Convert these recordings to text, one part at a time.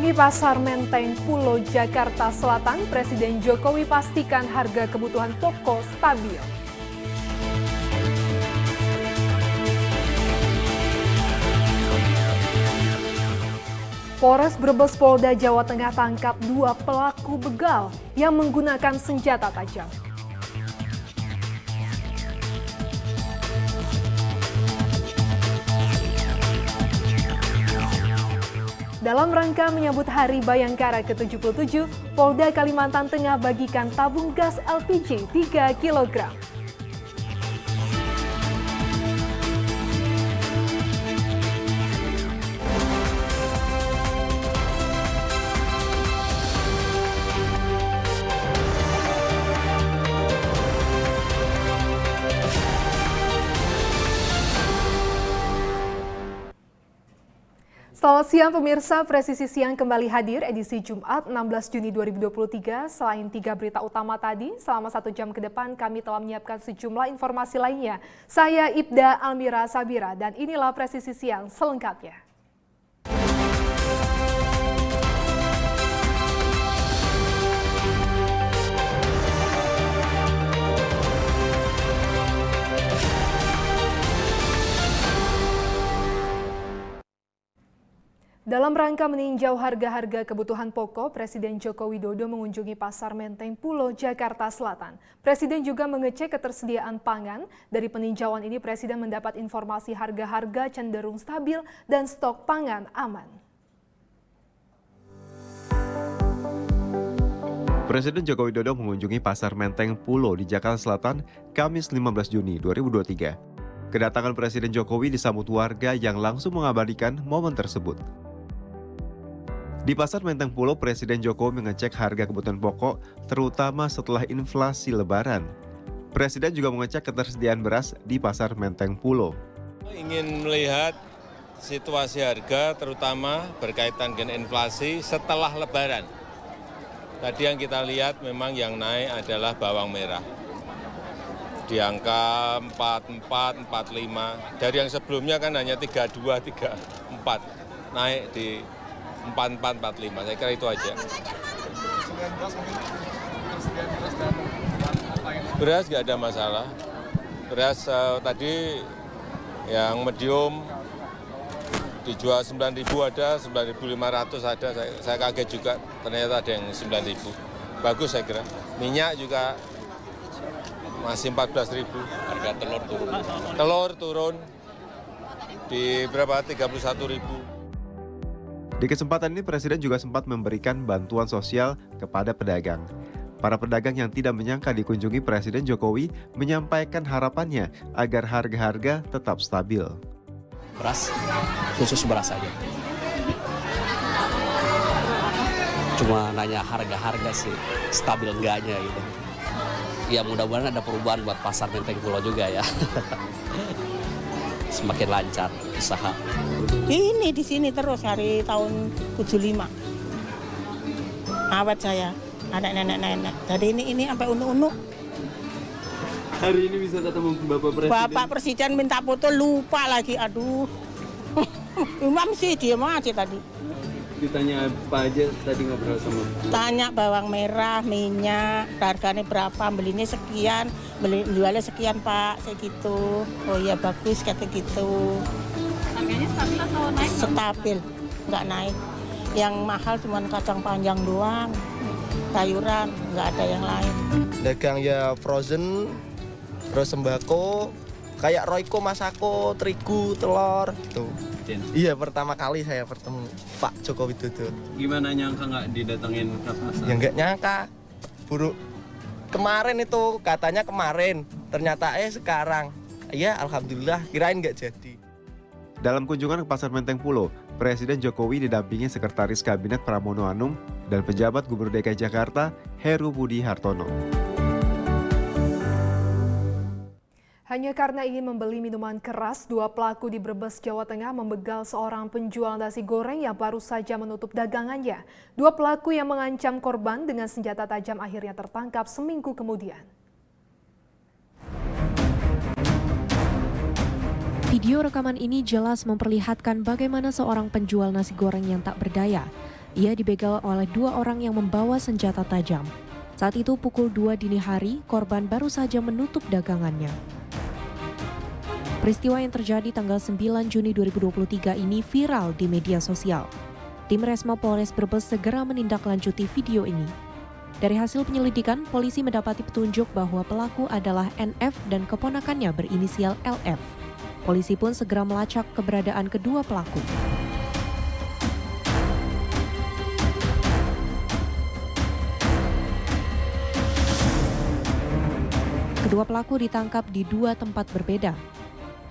Mengunjungi Pasar Menteng Pulo Jakarta Selatan, Presiden Jokowi pastikan harga kebutuhan pokok stabil. Polres Brebes Polda Jawa Tengah tangkap 2 pelaku begal yang menggunakan senjata tajam. Dalam rangka menyambut Hari Bayangkara ke-77, Polda Kalimantan Tengah bagikan tabung gas LPG 3 kg. Selamat siang pemirsa, Presisi Siang kembali hadir edisi Jumat 16 Juni 2023. Selain 3 berita utama tadi, selama 1 jam ke depan kami telah menyiapkan sejumlah informasi lainnya. Saya Ibda Almira Sabira dan inilah Presisi Siang selengkapnya. Dalam rangka meninjau harga-harga kebutuhan pokok, Presiden Joko Widodo mengunjungi Pasar Menteng Pulo Jakarta Selatan. Presiden juga mengecek ketersediaan pangan. Dari peninjauan ini, Presiden mendapat informasi harga-harga cenderung stabil dan stok pangan aman. Presiden Joko Widodo mengunjungi Pasar Menteng Pulo di Jakarta Selatan, Kamis 15 Juni 2023. Kedatangan Presiden Jokowi disambut warga yang langsung mengabadikan momen tersebut. Di Pasar Menteng Pulo, Presiden Jokowi mengecek harga kebutuhan pokok, terutama setelah inflasi Lebaran. Presiden juga mengecek ketersediaan beras di Pasar Menteng Pulo. Ingin melihat situasi harga, terutama berkaitan dengan inflasi setelah Lebaran. Tadi yang kita lihat memang yang naik adalah bawang merah. Di angka 44, 45. Dari yang sebelumnya kan hanya 32, 34. Naik di 44, 45. Saya kira itu aja. Beras nggak ada masalah. Beras tadi yang medium dijual 9.000 ada, 9.500 ada. Saya kaget juga ternyata ada yang 9.000. Bagus saya kira. Minyak juga masih 14.000. Harga telur turun. Telur turun di berapa? 31.000. Di kesempatan ini, Presiden juga sempat memberikan bantuan sosial kepada pedagang. Para pedagang yang tidak menyangka dikunjungi Presiden Jokowi menyampaikan harapannya agar harga-harga tetap stabil. Beras, khusus beras aja. Cuma nanya harga-harga sih, stabil enggaknya gitu. Ya mudah-mudahan ada perubahan buat Pasar Menteng Pulo juga ya. Semakin lancar usaha. Ini di sini terus hari tahun 75. Awet saya, ada nenek-nenek. Jadi ini sampai unu-unu. Hari ini bisa ketemu Bapak Presiden. Bapak Presiden minta foto lupa lagi, aduh. Imam sih diam aja tadi. Ditanya apa aja tadi ngobrol sama? Tanya bawang merah, minyak, harganya berapa, belinya sekian, jualnya sekian Pak, segitu. Oh iya bagus kata gitu. Harganya stabil atau naik? Stabil, nggak naik. Yang mahal cuma kacang panjang doang, sayuran, nggak ada yang lain. Dagang ya frozen, terus sembako, kayak Royco, Masako, terigu, telur gitu. Iya, pertama kali saya bertemu Pak Joko Widodo. Gimana nyangka nggak didatengin ke pasar? Ya nggak nyangka, buruk. Kemarin itu katanya kemarin, ternyata sekarang. Ya alhamdulillah, kirain nggak jadi. Dalam kunjungan ke Pasar Menteng Pulo, Presiden Jokowi didampingi Sekretaris Kabinet Pramono Anung dan pejabat Gubernur DKI Jakarta Heru Budi Hartono. Hanya karena ingin membeli minuman keras, 2 pelaku di Brebes, Jawa Tengah membegal seorang penjual nasi goreng yang baru saja menutup dagangannya. 2 pelaku yang mengancam korban dengan senjata tajam akhirnya tertangkap seminggu kemudian. Video rekaman ini jelas memperlihatkan bagaimana seorang penjual nasi goreng yang tak berdaya Ia dibegal oleh 2 orang yang membawa senjata tajam. Saat itu pukul 2 dini hari, korban baru saja menutup dagangannya. Peristiwa yang terjadi tanggal 9 Juni 2023 ini viral di media sosial. Tim Resmo Polres Brebes segera menindaklanjuti video ini. Dari hasil penyelidikan, polisi mendapati petunjuk bahwa pelaku adalah NF dan keponakannya berinisial LF. Polisi pun segera melacak keberadaan kedua pelaku. Kedua pelaku ditangkap di 2 tempat berbeda.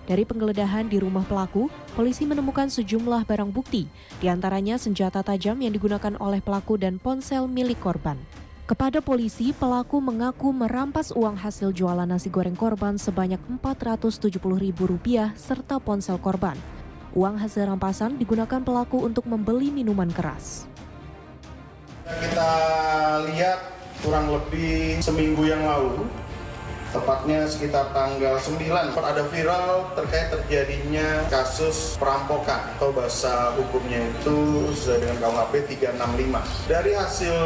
Dari penggeledahan di rumah pelaku, polisi menemukan sejumlah barang bukti, diantaranya senjata tajam yang digunakan oleh pelaku dan ponsel milik korban. Kepada polisi, pelaku mengaku merampas uang hasil jualan nasi goreng korban sebanyak Rp470.000 serta ponsel korban. Uang hasil rampasan digunakan pelaku untuk membeli minuman keras. Kita lihat kurang lebih seminggu yang lalu, tepatnya sekitar tanggal 9, ada viral terkait terjadinya kasus perampokan atau bahasa hukumnya itu sesuai dengan KUHP 365. Dari hasil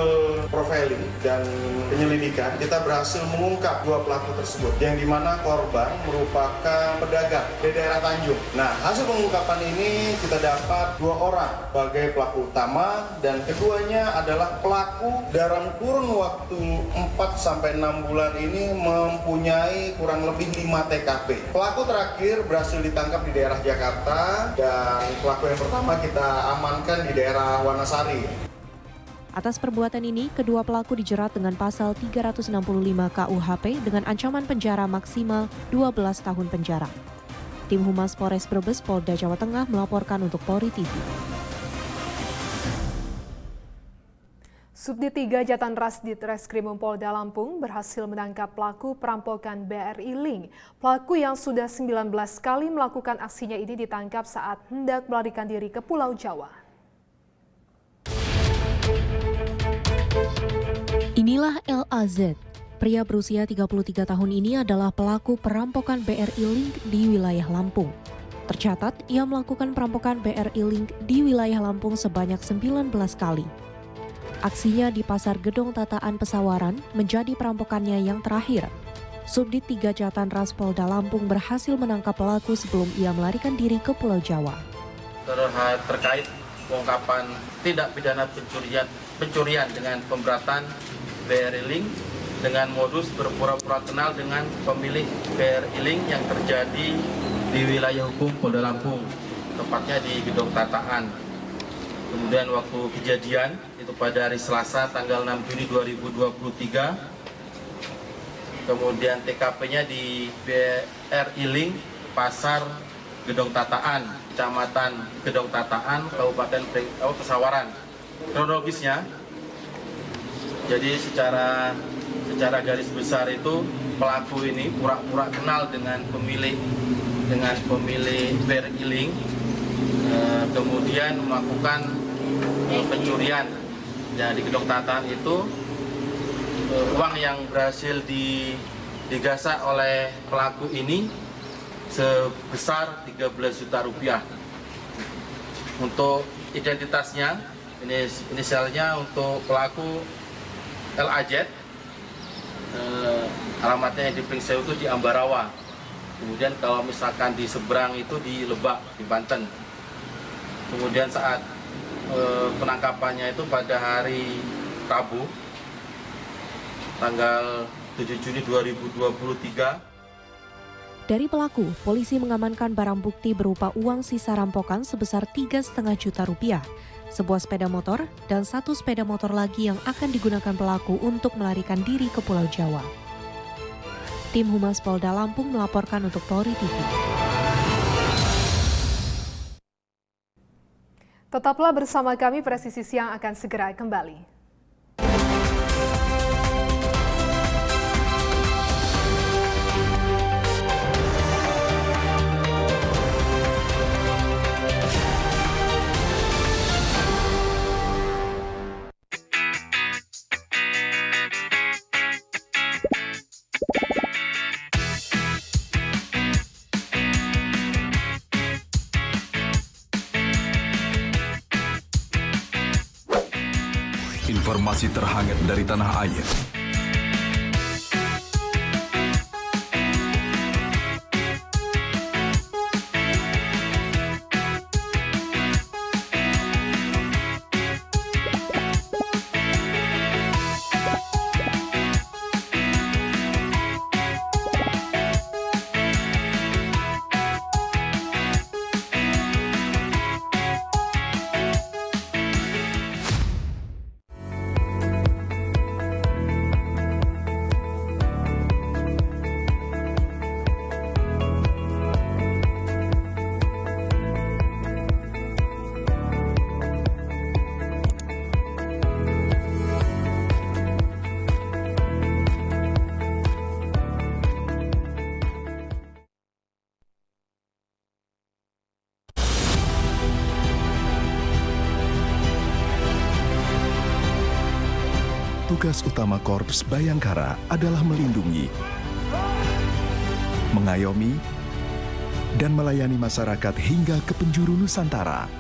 profiling dan penyelidikan, kita berhasil mengungkap 2 pelaku tersebut, yang dimana korban merupakan pedagang di daerah Tanjung. Nah, hasil pengungkapan ini kita dapat 2 orang sebagai pelaku utama, dan keduanya adalah pelaku dalam kurun waktu 4-6 bulan ini mempunyai kurang lebih 5 TKP. Pelaku terakhir berhasil ditangkap di daerah Jakarta, dan pelaku yang pertama kita amankan di daerah Wanasari. Atas perbuatan ini, kedua pelaku dijerat dengan pasal 365 KUHP dengan ancaman penjara maksimal 12 tahun penjara. Tim Humas Polres Brebes Polda Jawa Tengah melaporkan untuk Polri TV. Subdit 3 Jatanras Ditreskrimum Polda Lampung berhasil menangkap pelaku perampokan BRI Link. Pelaku yang sudah 19 kali melakukan aksinya ini ditangkap saat hendak melarikan diri ke Pulau Jawa. Inilah LAZ. Pria berusia 33 tahun ini adalah pelaku perampokan BRI Link di wilayah Lampung. Tercatat, ia melakukan perampokan BRI Link di wilayah Lampung sebanyak 19 kali. Aksinya di Pasar Gedong Tataan Pesawaran menjadi perampokannya yang terakhir. Subdit 3 Jatanras Polda Lampung berhasil menangkap pelaku sebelum ia melarikan diri ke Pulau Jawa. Terkait pengungkapan tindak pidana pencurian dengan pemberatan BRI Link dengan modus berpura-pura kenal dengan pemilik BRI Link yang terjadi di wilayah hukum Polda Lampung, tepatnya di Gedong Tataan. Kemudian waktu kejadian itu pada hari Selasa tanggal 6 Juni 2023. Kemudian TKP-nya di BRI Link Pasar Gedong Tataan, Kecamatan Gedong Tataan, Kabupaten Pesawaran. Kronologisnya, jadi secara garis besar itu pelaku ini pura-pura kenal dengan pemilik BRI Link, kemudian melakukan pencurian. Dan di Gedong Tataan itu uang yang berhasil digasak oleh pelaku ini sebesar 13 juta rupiah. Untuk identitasnya, inisialnya untuk pelaku LAZ, alamatnya di Pringseu itu di Ambarawa. Kemudian kalau misalkan di seberang itu di Lebak, di Banten. Kemudian saat penangkapannya itu pada hari Rabu, tanggal 7 Juni 2023. Dari pelaku, polisi mengamankan barang bukti berupa uang sisa rampokan sebesar 3,5 juta rupiah, sebuah sepeda motor, dan 1 sepeda motor lagi yang akan digunakan pelaku untuk melarikan diri ke Pulau Jawa. Tim Humas Polda Lampung melaporkan untuk Polri TV. Tetaplah bersama kami, Presisi Siang akan segera kembali. informasi terhangat dari tanah air. Tugas utama Korps Bayangkara adalah melindungi, mengayomi, dan melayani masyarakat hingga ke penjuru Nusantara.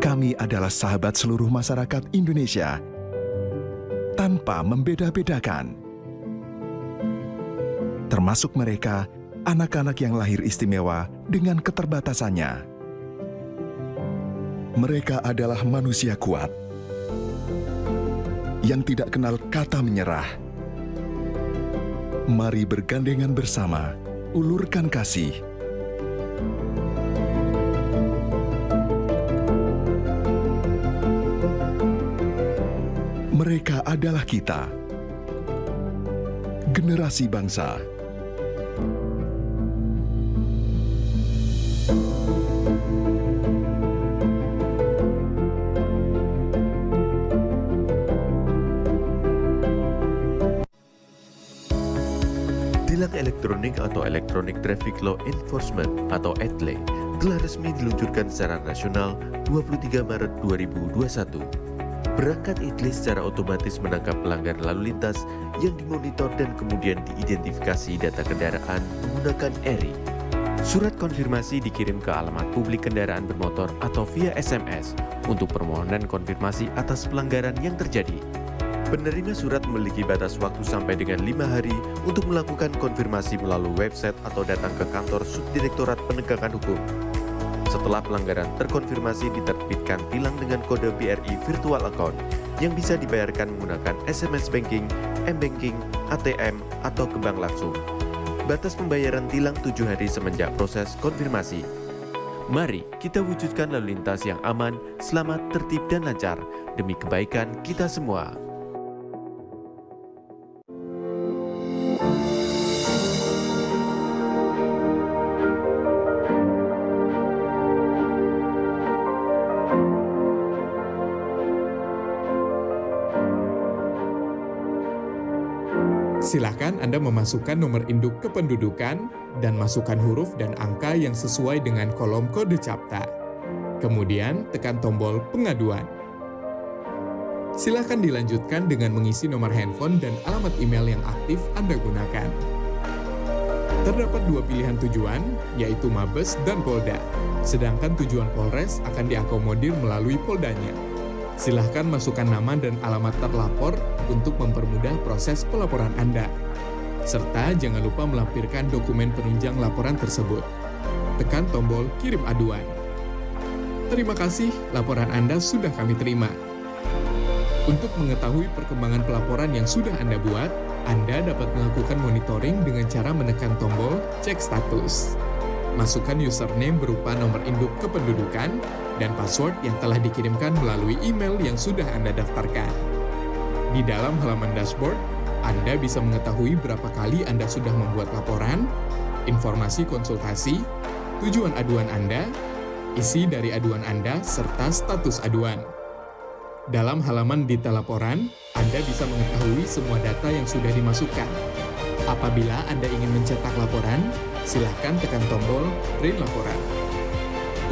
Kami adalah sahabat seluruh masyarakat Indonesia, tanpa membeda-bedakan. Termasuk mereka, anak-anak yang lahir istimewa dengan keterbatasannya. Mereka adalah manusia kuat, yang tidak kenal kata menyerah. Mari bergandengan bersama, ulurkan kasih. Mereka adalah kita, generasi bangsa. Tilang elektronik atau Electronic Traffic Law Enforcement atau ETLE telah resmi diluncurkan secara nasional 23 Maret 2021. Perangkat ETLE secara otomatis menangkap pelanggar lalu lintas yang dimonitor dan kemudian diidentifikasi data kendaraan menggunakan ERI. Surat konfirmasi dikirim ke alamat publik kendaraan bermotor atau via SMS untuk permohonan konfirmasi atas pelanggaran yang terjadi. Penerima surat memiliki batas waktu sampai dengan 5 hari untuk melakukan konfirmasi melalui website atau datang ke kantor Subdirektorat Penegakan Hukum. Setelah pelanggaran terkonfirmasi, diterbitkan tilang dengan kode BRI Virtual Account yang bisa dibayarkan menggunakan SMS Banking, M-Banking, ATM, atau ke bank langsung. Batas pembayaran tilang 7 hari semenjak proses konfirmasi. Mari kita wujudkan lalu lintas yang aman, selamat, tertib, dan lancar demi kebaikan kita semua. Silakan Anda memasukkan nomor induk kependudukan dan masukkan huruf dan angka yang sesuai dengan kolom kode CAPTA. Kemudian tekan tombol pengaduan. Silakan dilanjutkan dengan mengisi nomor handphone dan alamat email yang aktif Anda gunakan. Terdapat 2 pilihan tujuan, yaitu Mabes dan Polda. Sedangkan tujuan Polres akan diakomodir melalui Poldanya. Silahkan masukkan nama dan alamat terlapor untuk mempermudah proses pelaporan Anda. Serta jangan lupa melampirkan dokumen penunjang laporan tersebut. Tekan tombol kirim aduan. Terima kasih, laporan Anda sudah kami terima. Untuk mengetahui perkembangan pelaporan yang sudah Anda buat, Anda dapat melakukan monitoring dengan cara menekan tombol cek status. Masukkan username berupa nomor induk kependudukan dan password yang telah dikirimkan melalui email yang sudah Anda daftarkan. Di dalam halaman dashboard, Anda bisa mengetahui berapa kali Anda sudah membuat laporan, informasi konsultasi, tujuan aduan Anda, isi dari aduan Anda, serta status aduan. Dalam halaman detail laporan, Anda bisa mengetahui semua data yang sudah dimasukkan. Apabila Anda ingin mencetak laporan, silakan tekan tombol print laporan.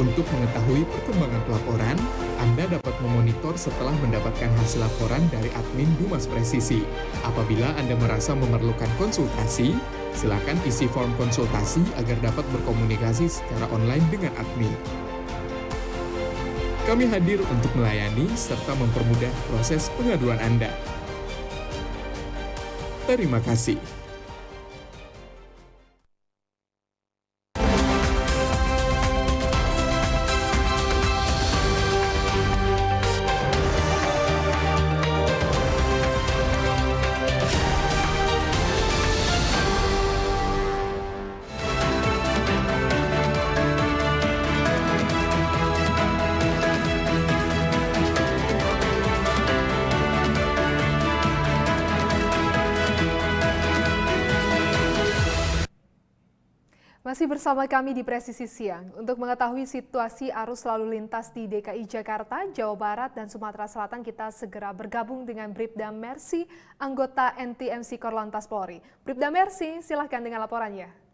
Untuk mengetahui perkembangan pelaporan, Anda dapat memonitor setelah mendapatkan hasil laporan dari admin Dumas Presisi. Apabila Anda merasa memerlukan konsultasi, silakan isi form konsultasi agar dapat berkomunikasi secara online dengan admin. Kami hadir untuk melayani serta mempermudah proses pengaduan Anda. Terima kasih. Masih bersama kami di Presisi Siang untuk mengetahui situasi arus lalu lintas di DKI Jakarta, Jawa Barat, dan Sumatera Selatan. Kita segera bergabung dengan Bribda Mercy, anggota NTMC Korlantas Polri. Bribda Mercy, silahkan dengan laporannya.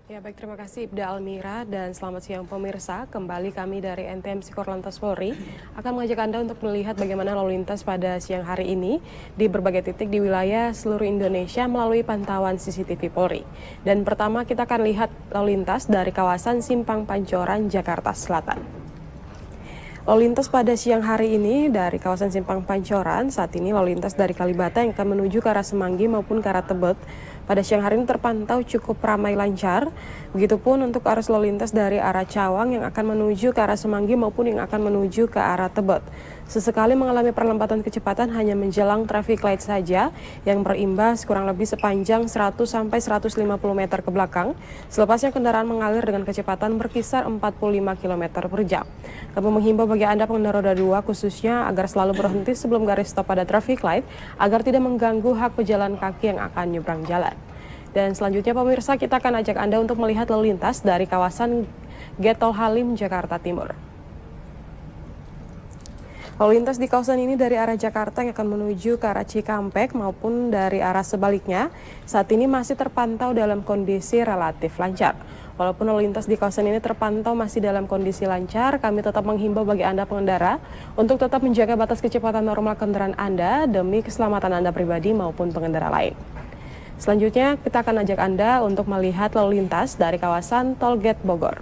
Ya baik, terima kasih Ibda Almira dan selamat siang pemirsa. Kembali kami dari NTMC Korlantas Polri akan mengajak Anda untuk melihat bagaimana lalu lintas pada siang hari ini di berbagai titik di wilayah seluruh Indonesia melalui pantauan CCTV Polri. Dan pertama kita akan lihat lalu lintas dari kawasan Simpang Pancoran, Jakarta Selatan. Lalu lintas pada siang hari ini dari kawasan Simpang Pancoran, saat ini lalu lintas dari Kalibata yang akan menuju ke arah Semanggi maupun ke arah Tebet pada siang hari ini terpantau cukup ramai lancar. Begitupun untuk arus lalu lintas dari arah Cawang yang akan menuju ke arah Semanggi maupun yang akan menuju ke arah Tebet. Sesekali mengalami perlambatan kecepatan hanya menjelang traffic light saja yang berimbas kurang lebih sepanjang 100 sampai 150 meter ke belakang. Selepasnya kendaraan mengalir dengan kecepatan berkisar 45 km per jam. Kami menghimbau bagi Anda pengendara roda 2 khususnya agar selalu berhenti sebelum garis stop pada traffic light agar tidak mengganggu hak pejalan kaki yang akan nyebrang jalan. Dan selanjutnya pemirsa, kita akan ajak Anda untuk melihat lalu lintas dari kawasan Getol Halim, Jakarta Timur. Lalu lintas di kawasan ini dari arah Jakarta yang akan menuju ke arah Cikampek maupun dari arah sebaliknya saat ini masih terpantau dalam kondisi relatif lancar. Walaupun lalu lintas di kawasan ini terpantau masih dalam kondisi lancar, kami tetap menghimbau bagi Anda pengendara untuk tetap menjaga batas kecepatan normal kendaraan Anda demi keselamatan Anda pribadi maupun pengendara lain. Selanjutnya kita akan ajak Anda untuk melihat lalu lintas dari kawasan Tol Gate Bogor.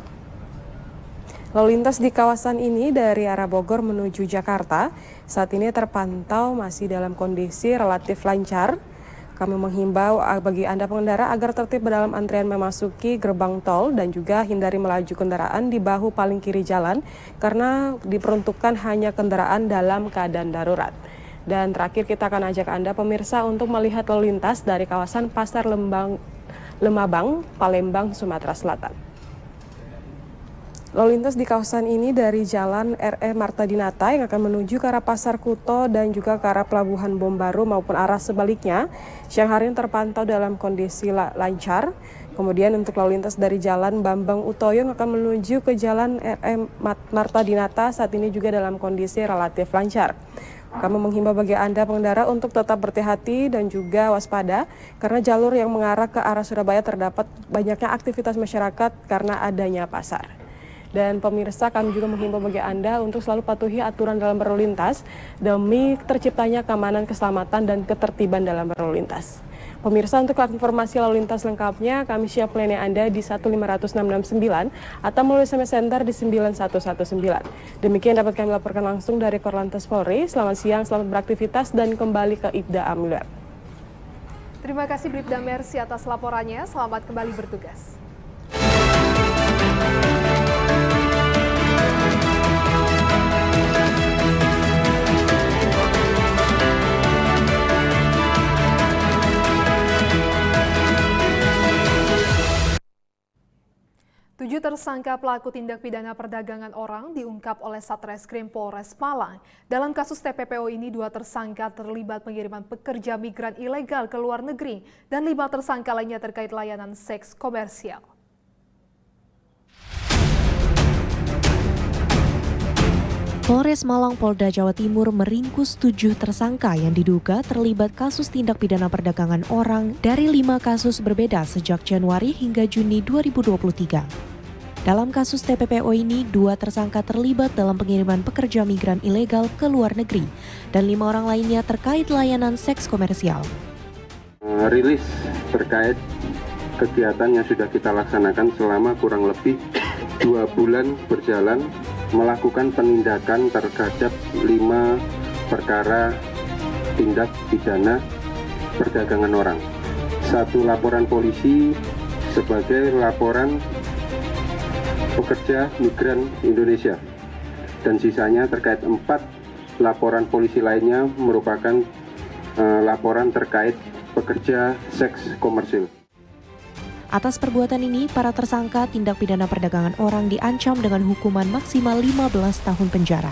Lalu lintas di kawasan ini dari arah Bogor menuju Jakarta saat ini terpantau masih dalam kondisi relatif lancar. Kami menghimbau bagi Anda pengendara agar tertib dalam antrian memasuki gerbang tol dan juga hindari melaju kendaraan di bahu paling kiri jalan karena diperuntukkan hanya kendaraan dalam keadaan darurat. Dan terakhir kita akan ajak Anda pemirsa untuk melihat lalu lintas dari kawasan Pasar Lemabang, Palembang, Sumatera Selatan. Lalu lintas di kawasan ini dari Jalan RE Marta Dinata yang akan menuju ke arah Pasar Kuto dan juga ke arah Pelabuhan Bom Baru maupun arah sebaliknya. Siang hari ini terpantau dalam kondisi lancar. Kemudian untuk lalu lintas dari Jalan Bambang Utoyo yang akan menuju ke Jalan RE Marta Dinata saat ini juga dalam kondisi relatif lancar. Kami menghimbau bagi Anda pengendara untuk tetap berhati-hati dan juga waspada karena jalur yang mengarah ke arah Surabaya terdapat banyaknya aktivitas masyarakat karena adanya pasar. Dan pemirsa, kami juga menghimbau bagi Anda untuk selalu patuhi aturan dalam berlalu lintas demi terciptanya keamanan, keselamatan, dan ketertiban dalam berlalu lintas. Pemirsa, untuk informasi lalu lintas lengkapnya, kami siap melayani Anda di 15669 atau melalui SMS Center di 9119. Demikian dapat kami laporkan langsung dari Korlantas Polri. Selamat siang, selamat beraktivitas, dan kembali ke Ibda Amilwar. Terima kasih Bribda Mercy atas laporannya. Selamat kembali bertugas. Tujuh tersangka pelaku tindak pidana perdagangan orang diungkap oleh Satreskrim Polres Malang. Dalam kasus TPPO ini, 2 tersangka terlibat pengiriman pekerja migran ilegal ke luar negeri dan 5 tersangka lainnya terkait layanan seks komersial. Polres Malang Polda Jawa Timur meringkus 7 tersangka yang diduga terlibat kasus tindak pidana perdagangan orang dari 5 kasus berbeda sejak Januari hingga Juni 2023. Dalam kasus TPPO ini, 2 tersangka terlibat dalam pengiriman pekerja migran ilegal ke luar negeri dan 5 orang lainnya terkait layanan seks komersial. Rilis terkait kegiatan yang sudah kita laksanakan selama kurang lebih 2 bulan berjalan, melakukan penindakan terhadap 5 perkara tindak pidana perdagangan orang. 1 laporan polisi sebagai laporan pekerja migran Indonesia, dan sisanya terkait 4 laporan polisi lainnya merupakan laporan terkait pekerja seks komersil. Atas perbuatan ini, para tersangka tindak pidana perdagangan orang diancam dengan hukuman maksimal 15 tahun penjara.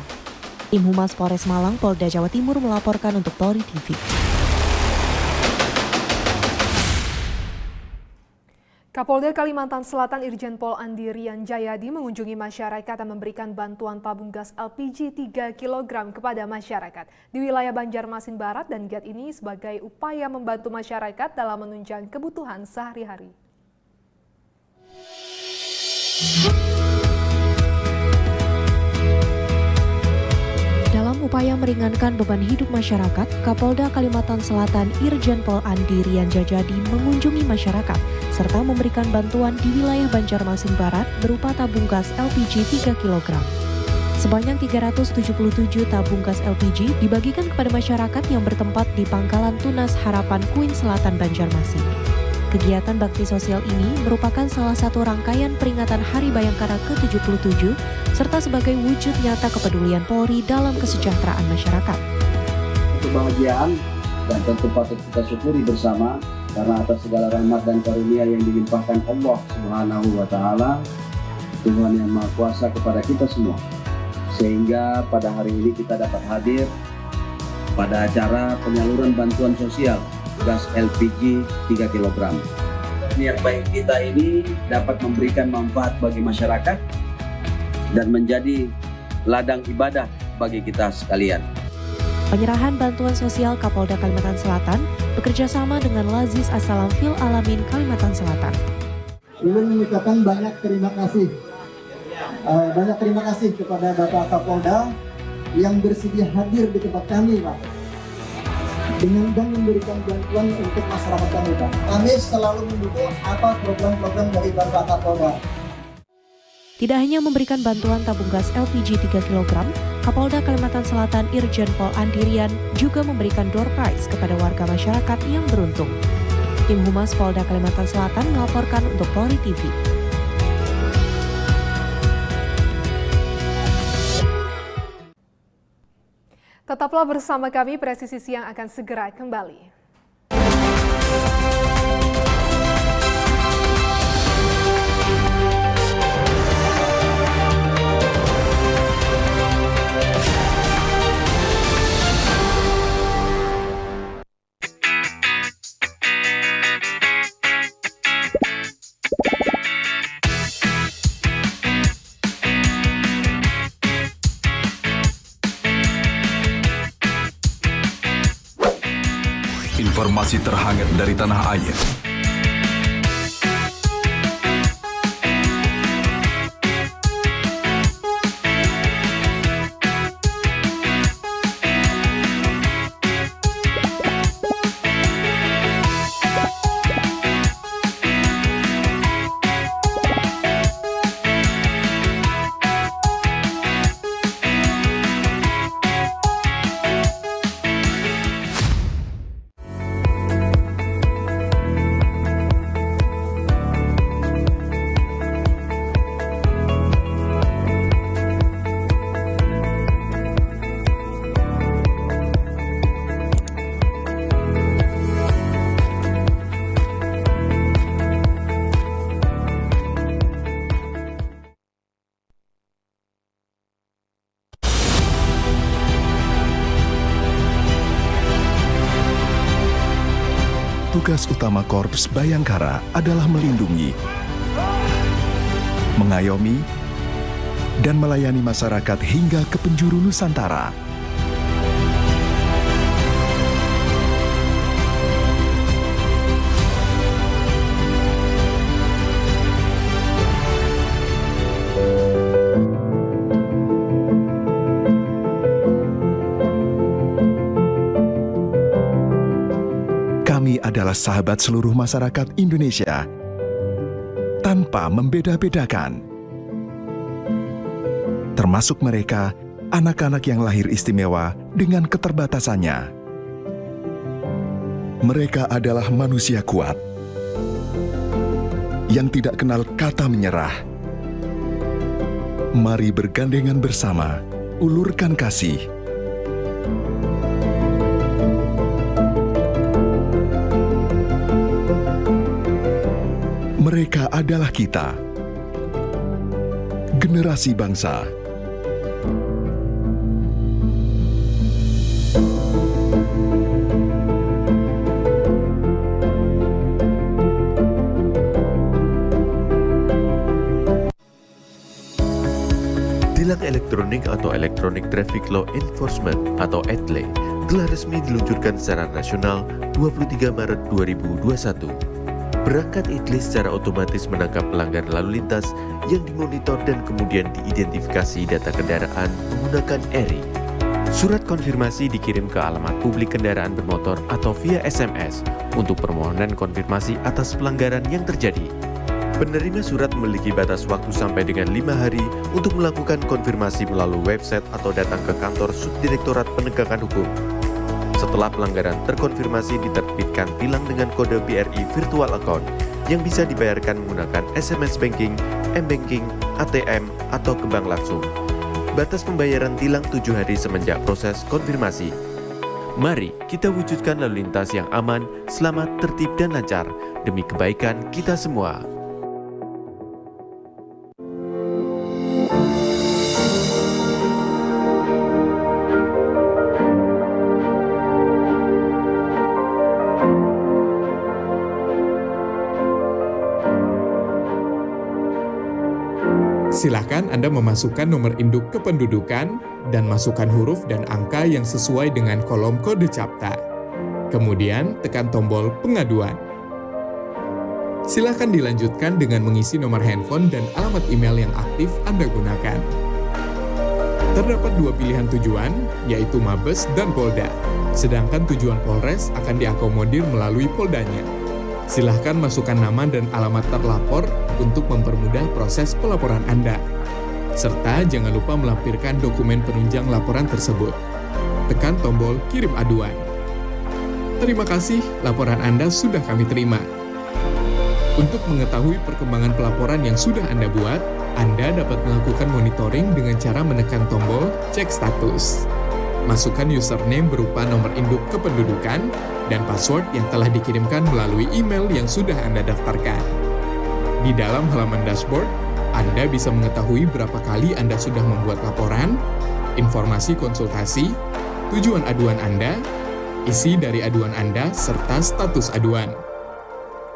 Tim Humas Polres Malang, Polda Jawa Timur melaporkan untuk Polri TV. Kapolda Kalimantan Selatan Irjen Pol Andi Rian Jayadi mengunjungi masyarakat dan memberikan bantuan tabung gas LPG 3 kg kepada masyarakat di wilayah Banjarmasin Barat, dan giat ini sebagai upaya membantu masyarakat dalam menunjang kebutuhan sehari-hari. Dalam upaya meringankan beban hidup masyarakat, Kapolda Kalimantan Selatan Irjen Pol Andi Rian Jayadi mengunjungi masyarakat serta memberikan bantuan di wilayah Banjarmasin Barat berupa tabung gas LPG 3 kg. Sebanyak 377 tabung gas LPG dibagikan kepada masyarakat yang bertempat di Pangkalan Tunas Harapan Kuin Selatan Banjarmasin. Kegiatan bakti sosial ini merupakan salah satu rangkaian peringatan Hari Bayangkara ke-77 serta sebagai wujud nyata kepedulian Polri dalam kesejahteraan masyarakat. Kebahagiaan dan tentu patut kita syukuri bersama karena atas segala rahmat dan karunia yang dilimpahkan Allah Subhanahu wa Ta'ala, Tuhan yang Maha Kuasa kepada kita semua, sehingga pada hari ini kita dapat hadir pada acara penyaluran bantuan sosial gas LPG 3 kg. Niat baik kita ini dapat memberikan manfaat bagi masyarakat dan menjadi ladang ibadah bagi kita sekalian. Penyerahan bantuan sosial Kapolda Kalimantan Selatan bekerja sama dengan Lazis Assalam Fil Alamin Kalimantan Selatan. Ingin mengucapkan banyak terima kasih. Banyak terima kasih kepada Bapak Kapolda yang bersedia hadir di tempat kami, Pak, dan memberikan bantuan untuk masyarakat kami, Pak. Kami selalu mendukung apa program-program dari Bapak Kapolda. Tidak hanya memberikan bantuan tabung gas LPG 3 kg, Kapolda Kalimantan Selatan Irjen Pol Andi Rian juga memberikan door prize kepada warga masyarakat yang beruntung. Tim Humas Polda Kalimantan Selatan melaporkan untuk Polri TV. Tetaplah bersama kami, Presisi Siang akan segera kembali. Informasi terhangat dari tanah air. Tugas utama Korps Bayangkara adalah melindungi, mengayomi, dan melayani masyarakat hingga ke penjuru Nusantara. adalah sahabat seluruh masyarakat Indonesia tanpa membeda-bedakan. Termasuk mereka, anak-anak yang lahir istimewa dengan keterbatasannya. Mereka adalah manusia kuat yang tidak kenal kata menyerah. Mari bergandengan bersama, ulurkan kasih. Mereka adalah kita, generasi bangsa. Tilang elektronik atau Electronic Traffic Law Enforcement atau ETLE telah resmi diluncurkan secara nasional 23 Maret 2021. Perangkat ETLE secara otomatis menangkap pelanggar lalu lintas yang dimonitor dan kemudian diidentifikasi data kendaraan menggunakan ERI. Surat konfirmasi dikirim ke alamat publik kendaraan bermotor atau via SMS untuk permohonan konfirmasi atas pelanggaran yang terjadi. Penerima surat memiliki batas waktu sampai dengan 5 hari untuk melakukan konfirmasi melalui website atau datang ke kantor Subdirektorat Penegakan Hukum. Setelah pelanggaran terkonfirmasi, diterbitkan tilang dengan kode BRI Virtual Account yang bisa dibayarkan menggunakan SMS Banking, M-Banking, ATM, atau ke bank langsung. Batas pembayaran tilang 7 hari semenjak proses konfirmasi. Mari kita wujudkan lalu lintas yang aman, selamat, tertib, dan lancar demi kebaikan kita semua. Silakan Anda memasukkan nomor induk kependudukan dan masukkan huruf dan angka yang sesuai dengan kolom kode CAPTA. Kemudian tekan tombol pengaduan. Silakan dilanjutkan dengan mengisi nomor handphone dan alamat email yang aktif Anda gunakan. Terdapat 2 pilihan tujuan, yaitu Mabes dan Polda. Sedangkan tujuan Polres akan diakomodir melalui Poldanya. Silahkan masukkan nama dan alamat terlapor untuk mempermudah proses pelaporan Anda. Serta jangan lupa melampirkan dokumen penunjang laporan tersebut. Tekan tombol kirim aduan. Terima kasih, laporan Anda sudah kami terima. Untuk mengetahui perkembangan pelaporan yang sudah Anda buat, Anda dapat melakukan monitoring dengan cara menekan tombol cek status. Masukkan username berupa nomor induk kependudukan dan password yang telah dikirimkan melalui email yang sudah Anda daftarkan. Di dalam halaman dashboard, Anda bisa mengetahui berapa kali Anda sudah membuat laporan, informasi konsultasi, tujuan aduan Anda, isi dari aduan Anda, serta status aduan.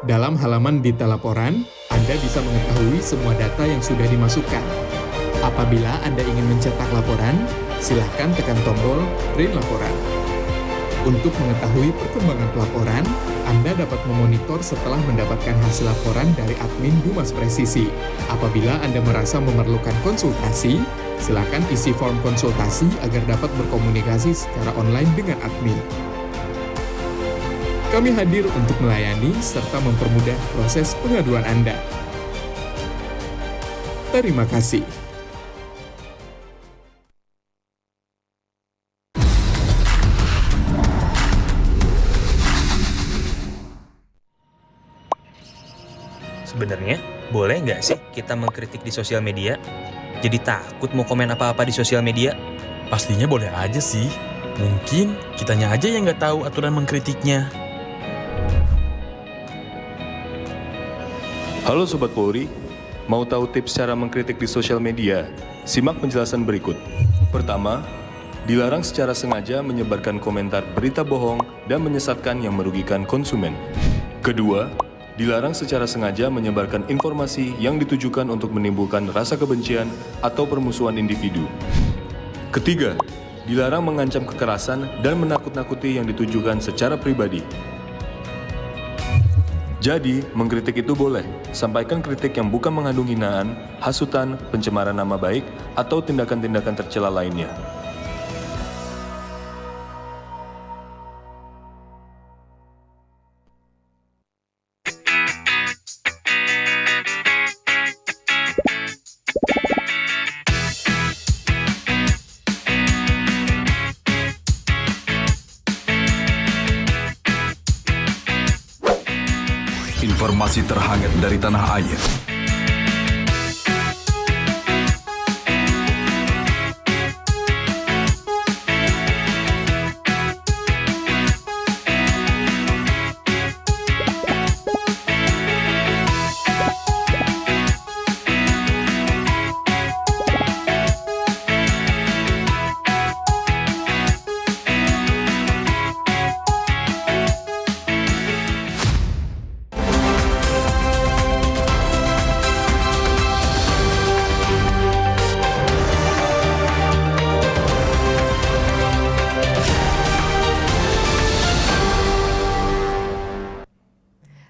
Dalam halaman detail laporan, Anda bisa mengetahui semua data yang sudah dimasukkan. Apabila Anda ingin mencetak laporan, silahkan tekan tombol print laporan. Untuk mengetahui perkembangan pelaporan, Anda dapat memonitor setelah mendapatkan hasil laporan dari admin Humas Presisi. Apabila Anda merasa memerlukan konsultasi, silakan isi form konsultasi agar dapat berkomunikasi secara online dengan admin. Kami hadir untuk melayani serta mempermudah proses pengaduan Anda. Terima kasih. Sebenarnya, boleh nggak sih kita mengkritik di sosial media? Jadi takut mau komen apa-apa di sosial media? Pastinya boleh aja sih. Mungkin kitanya aja yang nggak tahu aturan mengkritiknya. Halo Sobat Polri, mau tahu tips cara mengkritik di sosial media? Simak penjelasan berikut. Pertama, dilarang secara sengaja menyebarkan komentar berita bohong dan menyesatkan yang merugikan konsumen. Kedua, dilarang secara sengaja menyebarkan informasi yang ditujukan untuk menimbulkan rasa kebencian atau permusuhan individu. Ketiga, dilarang mengancam kekerasan dan menakut-nakuti yang ditujukan secara pribadi. Jadi, mengkritik itu boleh, sampaikan kritik yang bukan mengandung hinaan, hasutan, pencemaran nama baik, atau tindakan-tindakan tercela lainnya. informasi terhangat dari tanah air.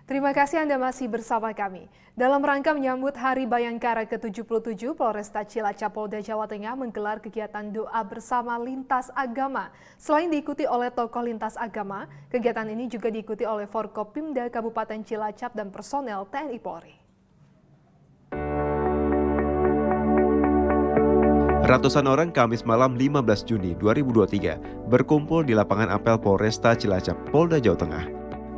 Terima kasih Anda masih bersama kami. Dalam rangka menyambut Hari Bayangkara ke-77, Polresta Cilacap Polda Jawa Tengah menggelar kegiatan doa bersama lintas agama. Selain diikuti oleh tokoh lintas agama, kegiatan ini juga diikuti oleh Forkopimda Kabupaten Cilacap dan personel TNI Polri. Ratusan orang Kamis malam 15 Juni 2023 berkumpul di lapangan apel Polresta Cilacap, Polda Jawa Tengah.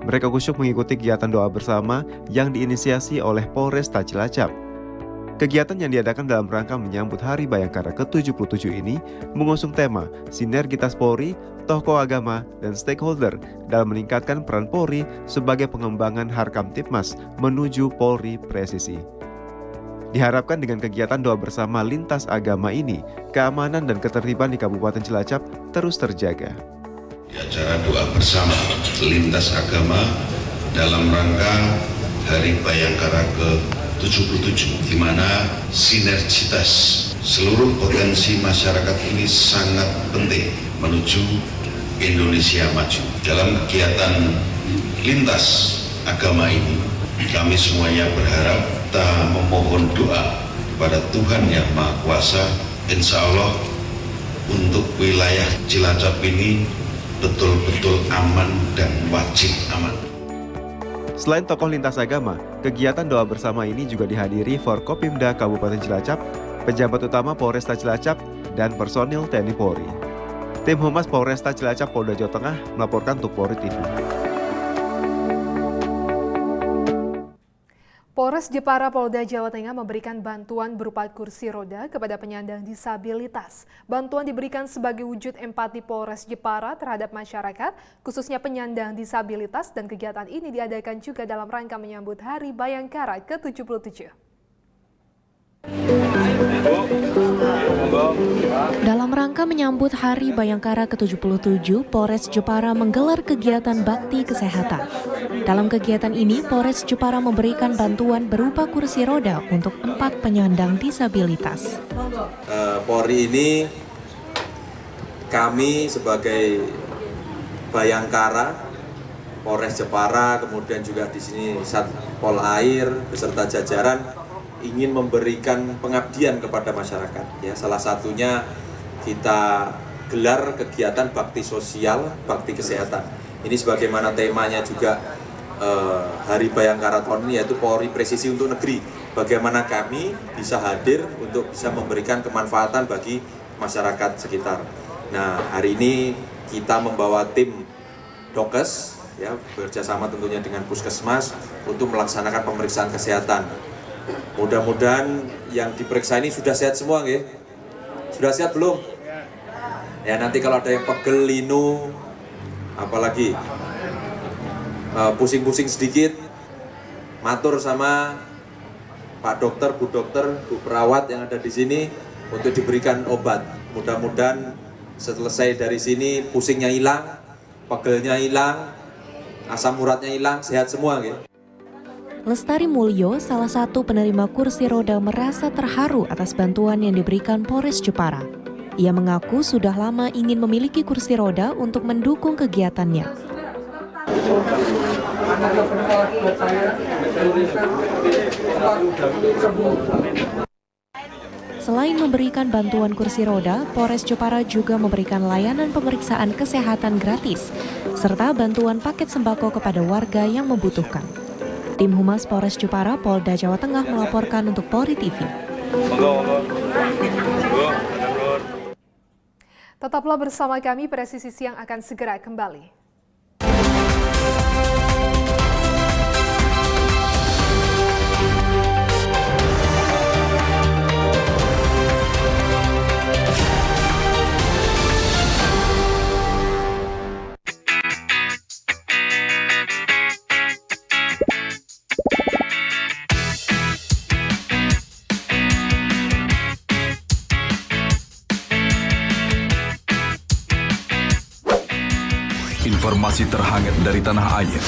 Mereka khusyuk mengikuti kegiatan doa bersama yang diinisiasi oleh Polresta Cilacap. Kegiatan yang diadakan dalam rangka menyambut Hari Bayangkara ke-77 ini mengusung tema Sinergitas Polri, Tokoh Agama, dan Stakeholder dalam meningkatkan peran Polri sebagai pengembangan Harkamtipmas menuju Polri Presisi. Diharapkan dengan kegiatan doa bersama lintas agama ini, keamanan dan ketertiban di Kabupaten Cilacap terus terjaga. Acara doa bersama lintas agama dalam rangka Hari Bayangkara ke-77, di mana sinergitas seluruh potensi masyarakat ini sangat penting menuju Indonesia maju. Dalam kegiatan lintas agama ini, kami semuanya berharap kita memohon doa kepada Tuhan Yang Maha Kuasa, insya Allah untuk wilayah Cilacap ini betul-betul aman dan wajib aman. Selain tokoh lintas agama, kegiatan doa bersama ini juga dihadiri Forkopimda Kabupaten Cilacap, pejabat utama Polresta Cilacap, dan personil TNI Polri. Tim Humas Polresta Cilacap Polda Jawa Tengah melaporkan untuk Polri TV. Polres Jepara Polda Jawa Tengah memberikan bantuan berupa kursi roda kepada penyandang disabilitas. Bantuan diberikan sebagai wujud empati Polres Jepara terhadap masyarakat, khususnya penyandang disabilitas, dan kegiatan ini diadakan juga dalam rangka menyambut Hari Bayangkara ke-77. Dalam rangka menyambut Hari Bayangkara ke-77, Polres Jepara menggelar kegiatan bakti kesehatan. Dalam kegiatan ini, Polres Jepara memberikan bantuan berupa kursi roda untuk 4 penyandang disabilitas. Polri ini, kami sebagai Bayangkara, Polres Jepara, kemudian juga di sini Satpol Air beserta jajaran ingin memberikan pengabdian kepada masyarakat. Ya, salah satunya kita gelar kegiatan bakti sosial, bakti kesehatan. Ini sebagaimana temanya juga Hari Bayangkara tahun ini, yaitu Polri Presisi untuk Negeri. Bagaimana kami bisa hadir untuk bisa memberikan kemanfaatan bagi masyarakat sekitar. Nah, hari ini kita membawa tim Dokes, ya, bekerjasama tentunya dengan Puskesmas untuk melaksanakan pemeriksaan kesehatan. Mudah-mudahan yang diperiksa ini sudah sehat semua, nggih? Sudah sehat belum? Ya, nanti kalau ada yang pegel, linu, apalagi pusing-pusing sedikit, matur sama Pak Dokter, Bu Dokter, Bu Perawat yang ada di sini untuk diberikan obat. Mudah-mudahan selesai dari sini pusingnya hilang, pegelnya hilang, asam uratnya hilang, sehat semua, nggih. Lestari Mulyo, salah satu penerima kursi roda, merasa terharu atas bantuan yang diberikan Polres Jepara. Ia mengaku sudah lama ingin memiliki kursi roda untuk mendukung kegiatannya. Selain memberikan bantuan kursi roda, Polres Jepara juga memberikan layanan pemeriksaan kesehatan gratis, serta bantuan paket sembako kepada warga yang membutuhkan. Tim Humas Polres Jepara Polda Jawa Tengah melaporkan untuk Polri TV. Tetaplah bersama kami, Presisi Siang akan segera kembali. informasi terhangat dari tanah air.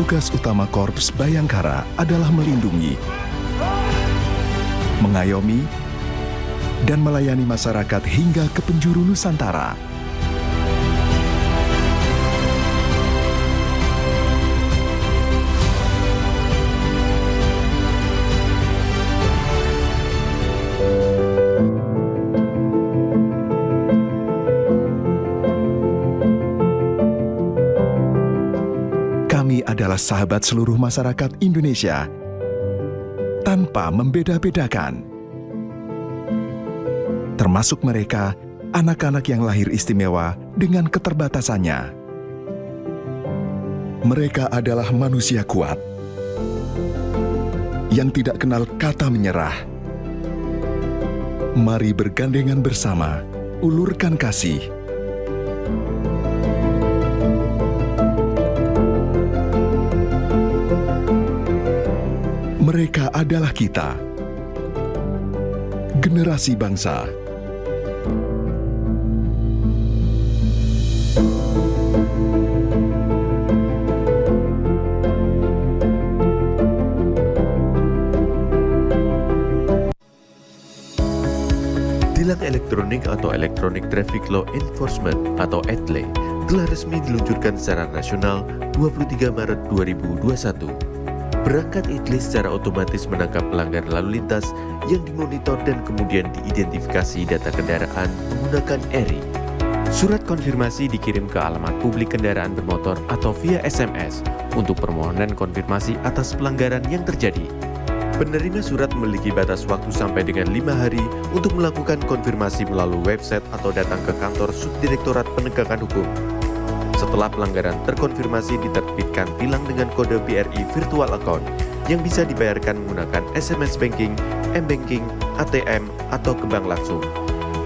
Tugas utama Korps Bayangkara adalah melindungi, mengayomi, dan melayani masyarakat hingga ke penjuru Nusantara. Kami adalah sahabat seluruh masyarakat Indonesia, tanpa membeda-bedakan. Termasuk mereka, anak-anak yang lahir istimewa dengan keterbatasannya. Mereka adalah manusia kuat, yang tidak kenal kata menyerah. Mari bergandengan bersama, ulurkan kasih. Mereka adalah kita, generasi bangsa. Tilang elektronik atau Electronic Traffic Law Enforcement atau ETLE telah resmi diluncurkan secara nasional 23 Maret 2021. Perangkat ETLE secara otomatis menangkap pelanggar lalu lintas yang dimonitor dan kemudian diidentifikasi data kendaraan menggunakan ERI. Surat konfirmasi dikirim ke alamat publik kendaraan bermotor atau via SMS untuk permohonan konfirmasi atas pelanggaran yang terjadi. Penerima surat memiliki batas waktu sampai dengan 5 hari untuk melakukan konfirmasi melalui website atau datang ke kantor Subdirektorat Penegakan Hukum. Setelah pelanggaran terkonfirmasi, diterbitkan tilang dengan kode BRI Virtual Account yang bisa dibayarkan menggunakan SMS Banking, M-Banking, ATM, atau ke bank langsung.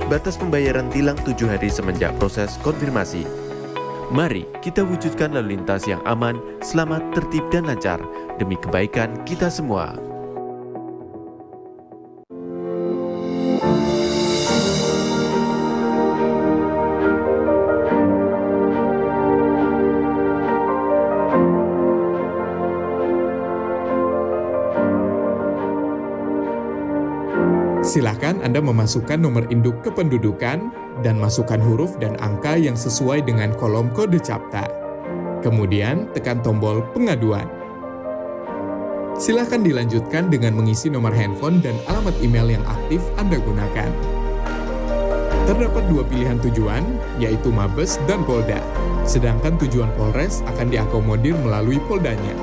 Batas pembayaran tilang 7 hari semenjak proses konfirmasi. Mari kita wujudkan lalu lintas yang aman, selamat, tertib, dan lancar demi kebaikan kita semua. Silakan Anda memasukkan nomor induk kependudukan dan masukkan huruf dan angka yang sesuai dengan kolom kode CAPTA. Kemudian tekan tombol pengaduan. Silakan dilanjutkan dengan mengisi nomor handphone dan alamat email yang aktif Anda gunakan. Terdapat 2 pilihan tujuan, yaitu Mabes dan Polda. Sedangkan tujuan Polres akan diakomodir melalui Poldanya.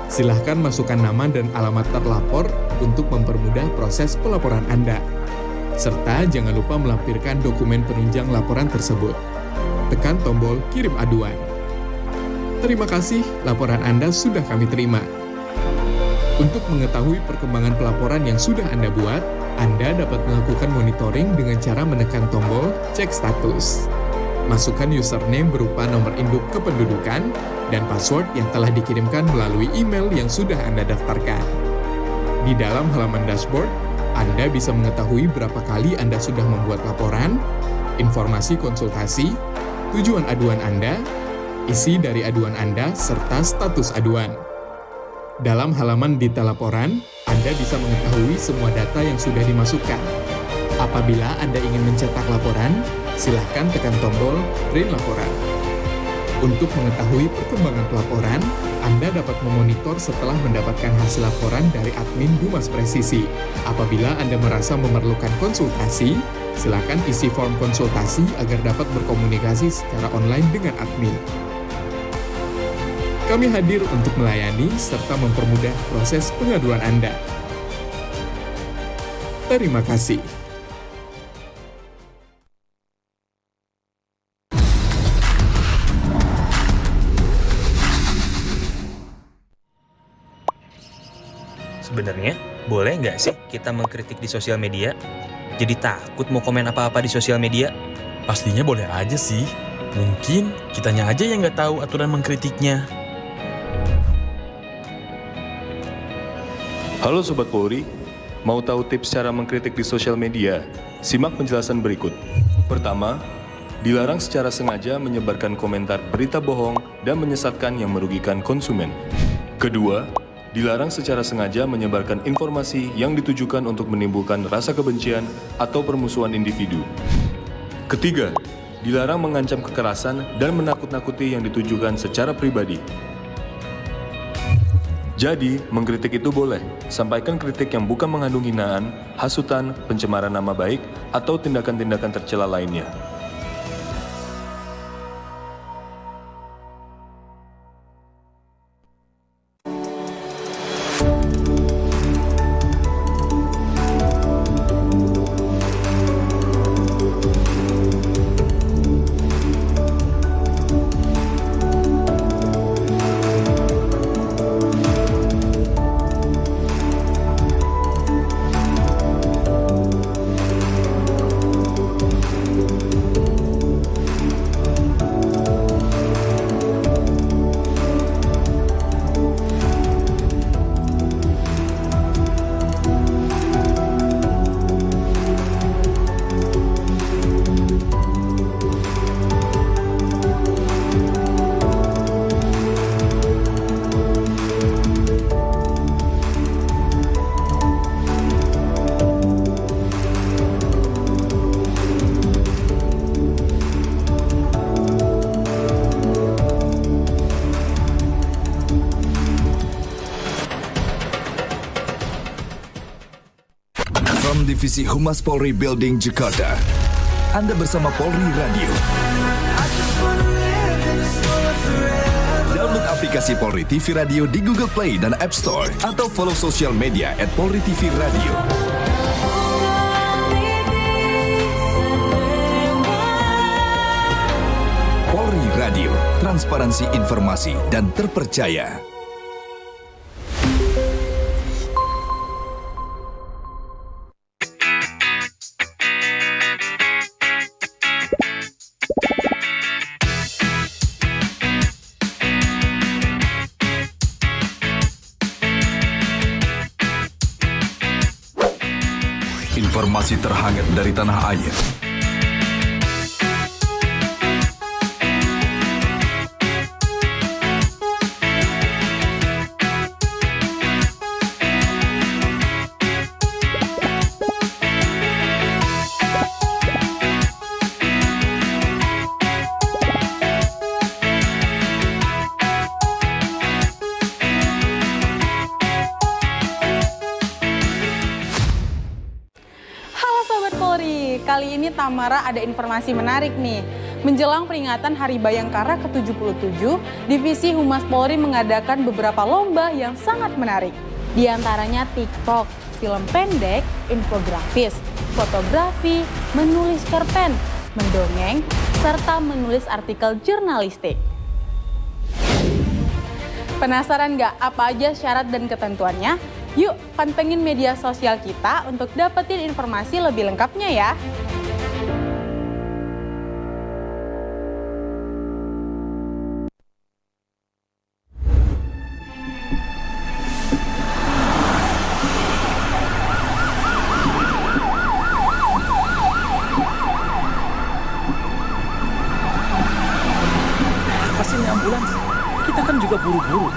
Silahkan masukkan nama dan alamat terlapor untuk mempermudah proses pelaporan Anda. Serta jangan lupa melampirkan dokumen penunjang laporan tersebut. Tekan tombol kirim aduan. Terima kasih, laporan Anda sudah kami terima. Untuk mengetahui perkembangan pelaporan yang sudah Anda buat, Anda dapat melakukan monitoring dengan cara menekan tombol cek status. Masukkan username berupa nomor induk kependudukan dan password yang telah dikirimkan melalui email yang sudah Anda daftarkan. Di dalam halaman dashboard, Anda bisa mengetahui berapa kali Anda sudah membuat laporan, informasi konsultasi, tujuan aduan Anda, isi dari aduan Anda, serta status aduan. Dalam halaman detail laporan, Anda bisa mengetahui semua data yang sudah dimasukkan. Apabila Anda ingin mencetak laporan, silahkan tekan tombol print laporan. Untuk mengetahui perkembangan pelaporan, Anda dapat memonitor setelah mendapatkan hasil laporan dari admin Dumas Presisi. Apabila Anda merasa memerlukan konsultasi, silakan isi form konsultasi agar dapat berkomunikasi secara online dengan admin. Kami hadir untuk melayani serta mempermudah proses pengaduan Anda. Terima kasih. Sebenarnya, boleh nggak sih kita mengkritik di sosial media? Jadi takut mau komen apa-apa di sosial media? Pastinya boleh aja sih. Mungkin kitanya aja yang nggak tahu aturan mengkritiknya. Halo Sobat Polri, mau tahu tips cara mengkritik di sosial media? Simak penjelasan berikut. Pertama, dilarang secara sengaja menyebarkan komentar berita bohong dan menyesatkan yang merugikan konsumen. Kedua, dilarang secara sengaja menyebarkan informasi yang ditujukan untuk menimbulkan rasa kebencian atau permusuhan individu. Ketiga, dilarang mengancam kekerasan dan menakut-nakuti yang ditujukan secara pribadi. Jadi, mengkritik itu boleh. Sampaikan kritik yang bukan mengandung hinaan, hasutan, pencemaran nama baik, atau tindakan-tindakan tercela lainnya. Divisi Humas Polri Building Jakarta. Anda bersama Polri Radio. Download aplikasi Polri TV Radio di Google Play dan App Store atau follow sosial media @Polri TV Radio. Polri Radio, transparansi informasi dan terpercaya. Informasi terhangat dari tanah air. Kali ini Tamara ada informasi menarik nih. Menjelang peringatan Hari Bayangkara ke-77, Divisi Humas Polri mengadakan beberapa lomba yang sangat menarik. Di antaranya TikTok, film pendek, infografis, fotografi, menulis cerpen, mendongeng, serta menulis artikel jurnalistik. Penasaran nggak apa aja syarat dan ketentuannya? Yuk, pantengin media sosial kita untuk dapetin informasi lebih lengkapnya ya. Hasilnya ambulans, kita kan juga buru-buru.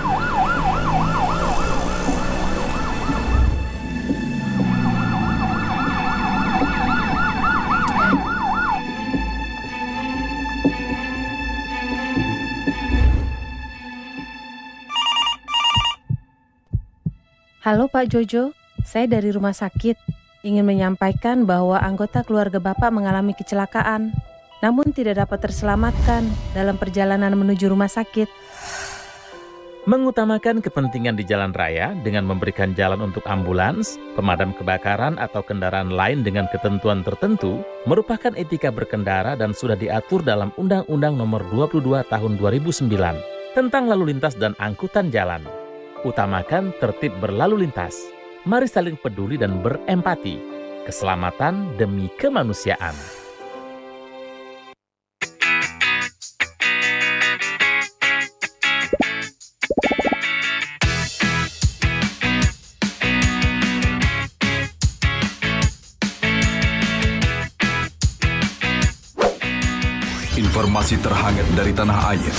Halo Pak Jojo, saya dari rumah sakit. Ingin menyampaikan bahwa anggota keluarga Bapak mengalami kecelakaan, namun tidak dapat terselamatkan dalam perjalanan menuju rumah sakit. Mengutamakan kepentingan di jalan raya dengan memberikan jalan untuk ambulans, pemadam kebakaran atau kendaraan lain dengan ketentuan tertentu merupakan etika berkendara dan sudah diatur dalam Undang-Undang Nomor 22 Tahun 2009 tentang lalu lintas dan angkutan jalan. Utamakan tertib berlalu lintas. Mari saling peduli dan berempati. Keselamatan demi kemanusiaan. Informasi terhangat dari tanah air.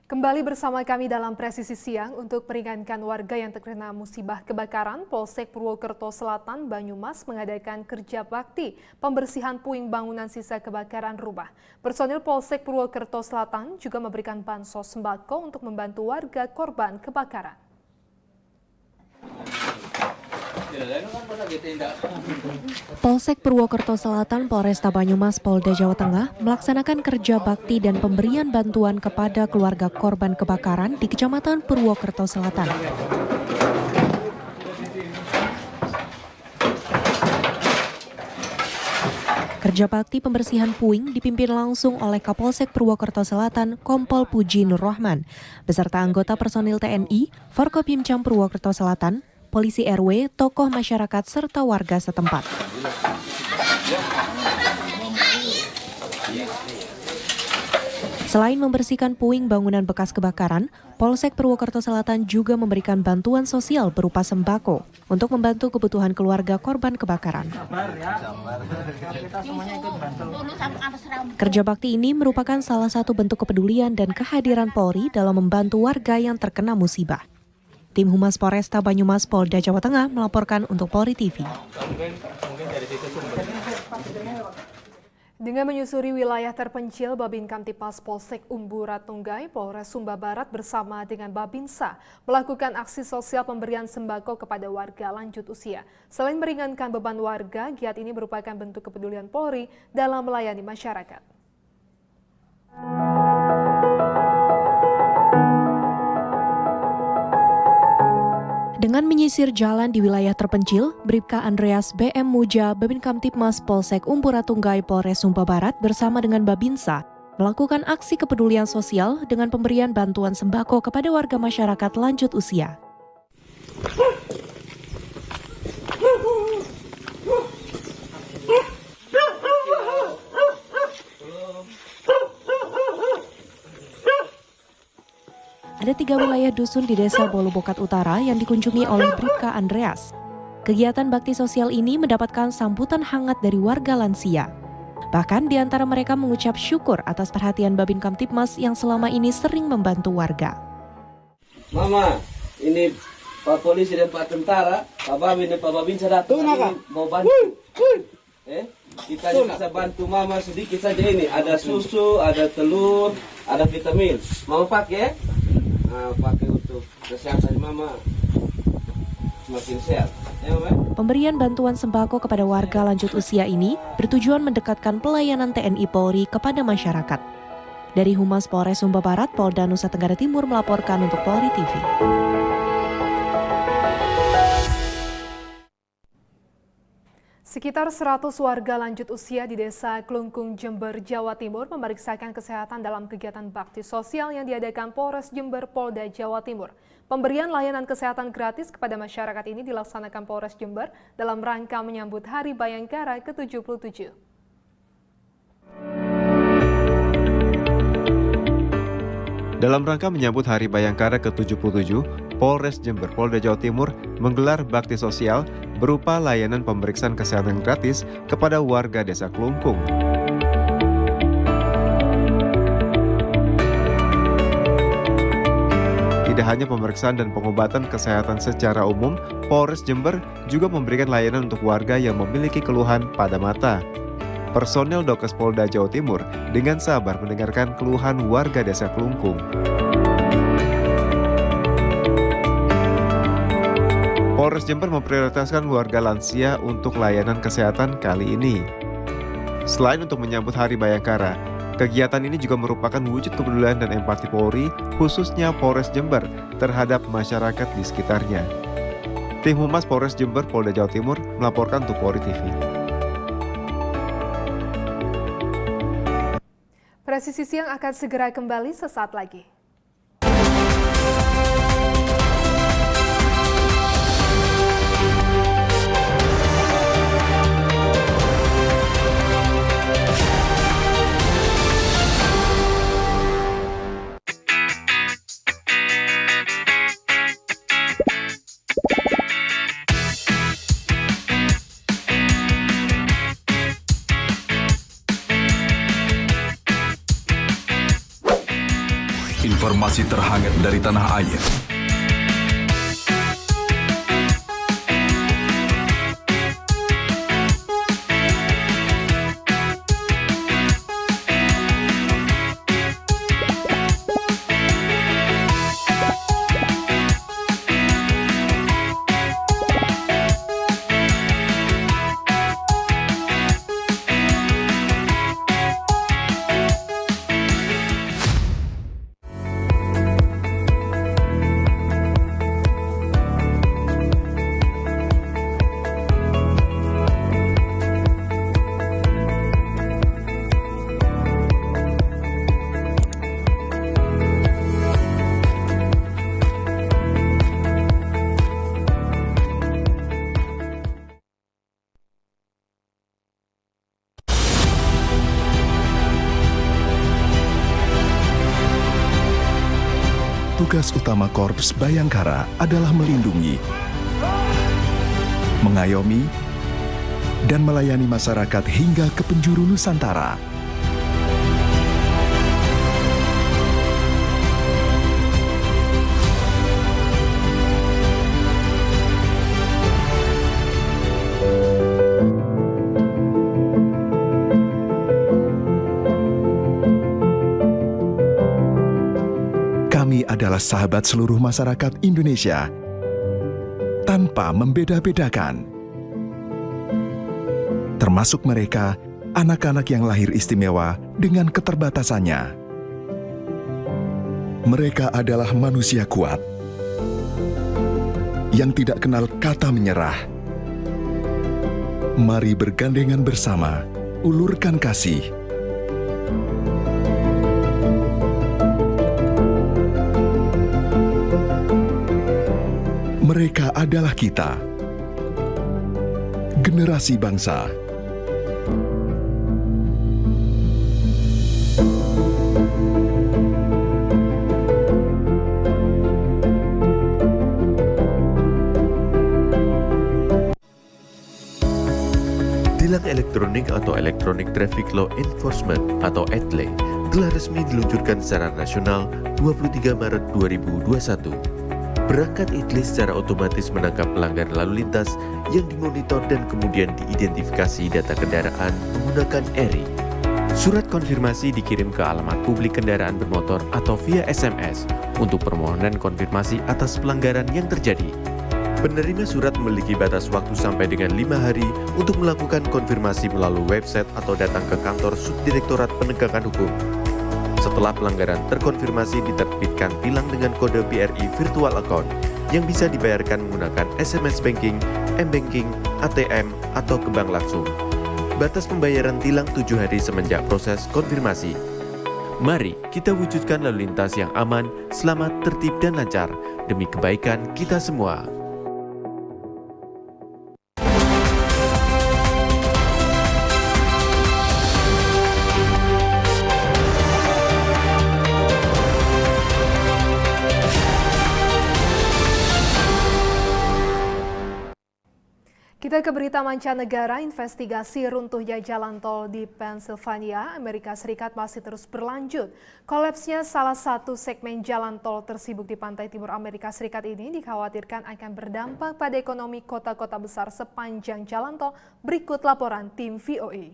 Kembali bersama kami dalam Presisi Siang untuk meringankan warga yang terkena musibah kebakaran. Polsek Purwokerto Selatan, Banyumas mengadakan kerja bakti pembersihan puing bangunan sisa kebakaran rumah. Personil Polsek Purwokerto Selatan juga memberikan bansos sembako untuk membantu warga korban kebakaran. Polsek Purwokerto Selatan, Polresta Banyumas, Polda Jawa Tengah melaksanakan kerja bakti dan pemberian bantuan kepada keluarga korban kebakaran di Kecamatan Purwokerto Selatan. Kerja bakti pembersihan puing dipimpin langsung oleh Kapolsek Purwokerto Selatan, Kompol Puji Nur Rahman, beserta anggota personil TNI, Forkopimcam Purwokerto Selatan, polisi RW, tokoh masyarakat, serta warga setempat. Selain membersihkan puing bangunan bekas kebakaran, Polsek Purwokerto Selatan juga memberikan bantuan sosial berupa sembako untuk membantu kebutuhan keluarga korban kebakaran. Kerja bakti ini merupakan salah satu bentuk kepedulian dan kehadiran Polri dalam membantu warga yang terkena musibah. Tim Humas Polresta Banyumas, Polda Jawa Tengah melaporkan untuk Polri TV. Dengan menyusuri wilayah terpencil, Babin Kamtipmas Polsek Umburatunggai, Polres Sumba Barat bersama dengan Babinsa melakukan aksi sosial pemberian sembako kepada warga lanjut usia. Selain meringankan beban warga, giat ini merupakan bentuk kepedulian Polri dalam melayani masyarakat. Dengan menyisir jalan di wilayah terpencil, Bribka Andreas BM Muja, Babin Kamtipmas Polsek Umburatunggai, Polres Sumba Barat bersama dengan Babinsa melakukan aksi kepedulian sosial dengan pemberian bantuan sembako kepada warga masyarakat lanjut usia. Ada 3 wilayah dusun di Desa Bolubokat Utara yang dikunjungi oleh Bribka Andreas. Kegiatan bakti sosial ini mendapatkan sambutan hangat dari warga lansia. Bahkan di antara mereka mengucap syukur atas perhatian Babin Kamtipmas yang selama ini sering membantu warga. Mama, ini Pak Polisi dan Pak Tentara, Pak Babin dan Pak Babinsa datang mau bantu. Kita bisa bantu Mama sedikit saja ini. Ada susu, ada telur, ada vitamin. Mama pakai? Nah, pakai untuk kesehatan Mama semakin sehat. Ya, Mama? Pemberian bantuan sembako kepada warga lanjut usia ini bertujuan mendekatkan pelayanan TNI Polri kepada masyarakat. Dari Humas Polres Sumba Barat, Polda Nusa Tenggara Timur melaporkan untuk Polri TV. Sekitar 100 warga lanjut usia di Desa Klungkung, Jember, Jawa Timur memeriksakan kesehatan dalam kegiatan bakti sosial yang diadakan Polres Jember, Polda Jawa Timur. Pemberian layanan kesehatan gratis kepada masyarakat ini dilaksanakan Polres Jember dalam rangka menyambut Hari Bayangkara ke-77. Dalam rangka menyambut Hari Bayangkara ke-77, Polres Jember, Polda Jawa Timur menggelar bakti sosial berupa layanan pemeriksaan kesehatan gratis kepada warga Desa Klungkung. Tidak hanya pemeriksaan dan pengobatan kesehatan secara umum, Polres Jember juga memberikan layanan untuk warga yang memiliki keluhan pada mata. Personel Dokes Polda Jawa Timur dengan sabar mendengarkan keluhan warga Desa Klungkung. Polres Jember memprioritaskan warga lansia untuk layanan kesehatan kali ini. Selain untuk menyambut Hari Bayangkara, kegiatan ini juga merupakan wujud kepedulian dan empati Polri, khususnya Polres Jember, terhadap masyarakat di sekitarnya. Tim Humas Polres Jember, Polda Jawa Timur melaporkan untuk Polri TV. Presisi Siang akan segera kembali sesaat lagi. Informasi terhangat dari tanah air. Tugas utama Korps Bayangkara adalah melindungi, mengayomi, dan melayani masyarakat hingga ke penjuru Nusantara. Kami adalah sahabat seluruh masyarakat Indonesia, tanpa membeda-bedakan. Termasuk mereka, anak-anak yang lahir istimewa dengan keterbatasannya. Mereka adalah manusia kuat, yang tidak kenal kata menyerah. Mari bergandengan bersama, ulurkan kasih. Mereka adalah kita, generasi bangsa. Tilang elektronik atau Electronic Traffic Law Enforcement atau ETLE telah resmi diluncurkan secara nasional 23 Maret 2021. Perangkat ETLE secara otomatis menangkap pelanggar lalu lintas yang dimonitor dan kemudian diidentifikasi data kendaraan menggunakan ERI. Surat konfirmasi dikirim ke alamat publik kendaraan bermotor atau via SMS untuk permohonan konfirmasi atas pelanggaran yang terjadi. Penerima surat memiliki batas waktu sampai dengan 5 hari untuk melakukan konfirmasi melalui website atau datang ke kantor Subdirektorat Penegakan Hukum. Setelah pelanggaran terkonfirmasi, diterbitkan tilang dengan kode BRI Virtual Account yang bisa dibayarkan menggunakan SMS Banking, M-Banking, ATM, atau ke bank langsung. Batas pembayaran tilang 7 hari semenjak proses konfirmasi. Mari kita wujudkan lalu lintas yang aman, selamat, tertib, dan lancar demi kebaikan kita semua. Kita ke berita mancanegara. Investigasi runtuhnya jalan tol di Pennsylvania, Amerika Serikat masih terus berlanjut. Kolapsnya salah satu segmen jalan tol tersibuk di pantai timur Amerika Serikat ini dikhawatirkan akan berdampak pada ekonomi kota-kota besar sepanjang jalan tol. Berikut laporan tim VOA.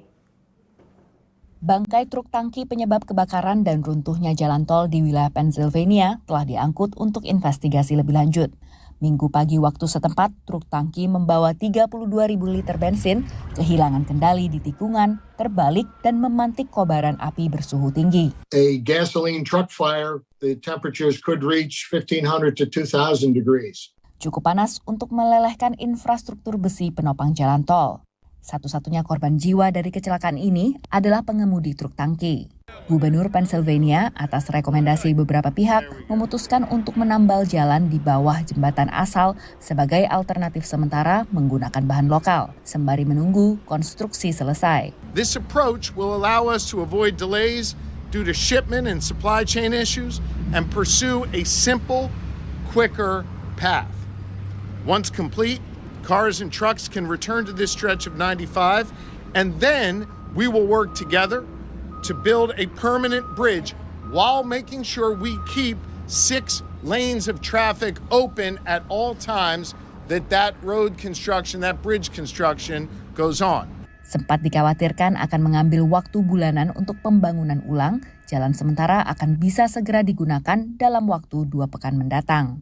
Bangkai truk tangki penyebab kebakaran dan runtuhnya jalan tol di wilayah Pennsylvania telah diangkut untuk investigasi lebih lanjut. Minggu pagi waktu setempat, truk tangki membawa 32.000 liter bensin, kehilangan kendali di tikungan, terbalik dan memantik kobaran api bersuhu tinggi. A gasoline truck fire, the temperatures could reach 1,500 to 2,000 degrees. Cukup panas untuk melelehkan infrastruktur besi penopang jalan tol. Satu-satunya korban jiwa dari kecelakaan ini adalah pengemudi truk tangki. Gubernur Pennsylvania atas rekomendasi beberapa pihak memutuskan untuk menambal jalan di bawah jembatan asal sebagai alternatif sementara menggunakan bahan lokal, sembari menunggu konstruksi selesai. This approach will allow us to avoid delays due to shipment and supply chain issues and pursue a simple, quicker path. Once complete, cars and trucks can return to this stretch of 95, and then we will work together to build a permanent bridge while making sure we keep 6 lanes of traffic open at all times that road construction, that bridge construction goes on. Sempat dikhawatirkan akan mengambil waktu bulanan untuk pembangunan ulang, jalan sementara akan bisa segera digunakan dalam waktu 2 pekan mendatang.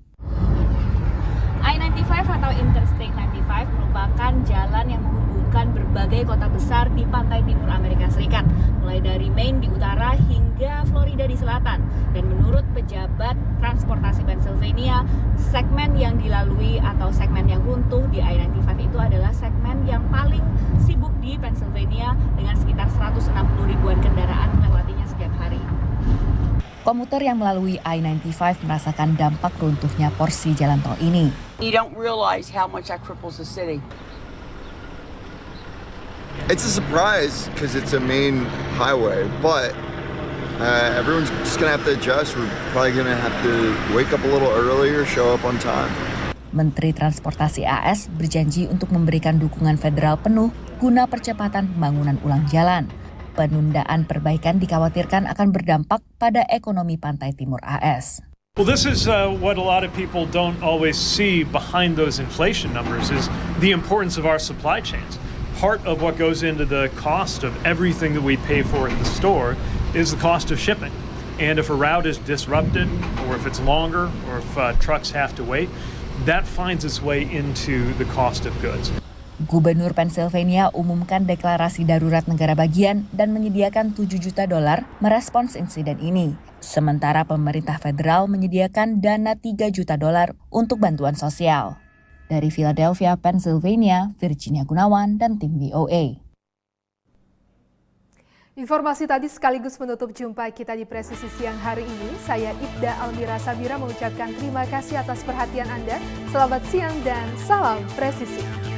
I-95 atau Interstate 95 merupakan jalan yang menghubungkan berbagai kota besar di pantai timur Amerika Serikat, mulai dari Maine di utara hingga Florida di selatan. Dan menurut pejabat transportasi Pennsylvania, segmen yang dilalui atau segmen yang runtuh di I-95 itu adalah segmen yang paling sibuk di Pennsylvania dengan sekitar 160 ribuan kendaraan melewatinya setiap hari. Komuter yang melalui I-95 merasakan dampak runtuhnya porsi jalan tol ini. You don't realize how much that cripples the city. It's a surprise because it's a main highway, but everyone's just gonna have to adjust. We're probably gonna have to wake up a little earlier, show up on time. Menteri Transportasi AS berjanji untuk memberikan dukungan federal penuh guna percepatan pembangunan ulang jalan. Penundaan perbaikan dikhawatirkan akan berdampak pada ekonomi pantai timur AS. Well, this is what a lot of people don't always see behind those inflation numbers is the importance of our supply chains. Part of what goes into the cost of everything that we pay for at the store is the cost of shipping. And if a route is disrupted, or if it's longer, or if trucks have to wait, that finds its way into the cost of goods. Gubernur Pennsylvania umumkan deklarasi darurat negara bagian dan menyediakan $7 juta merespons insiden ini. Sementara pemerintah federal menyediakan dana $3 juta untuk bantuan sosial. Dari Philadelphia, Pennsylvania, Virginia Gunawan dan tim VOA. Informasi tadi sekaligus menutup jumpa kita di Presisi Siang hari ini. Saya Ibda Almira Sabira mengucapkan terima kasih atas perhatian Anda. Selamat siang dan salam presisi.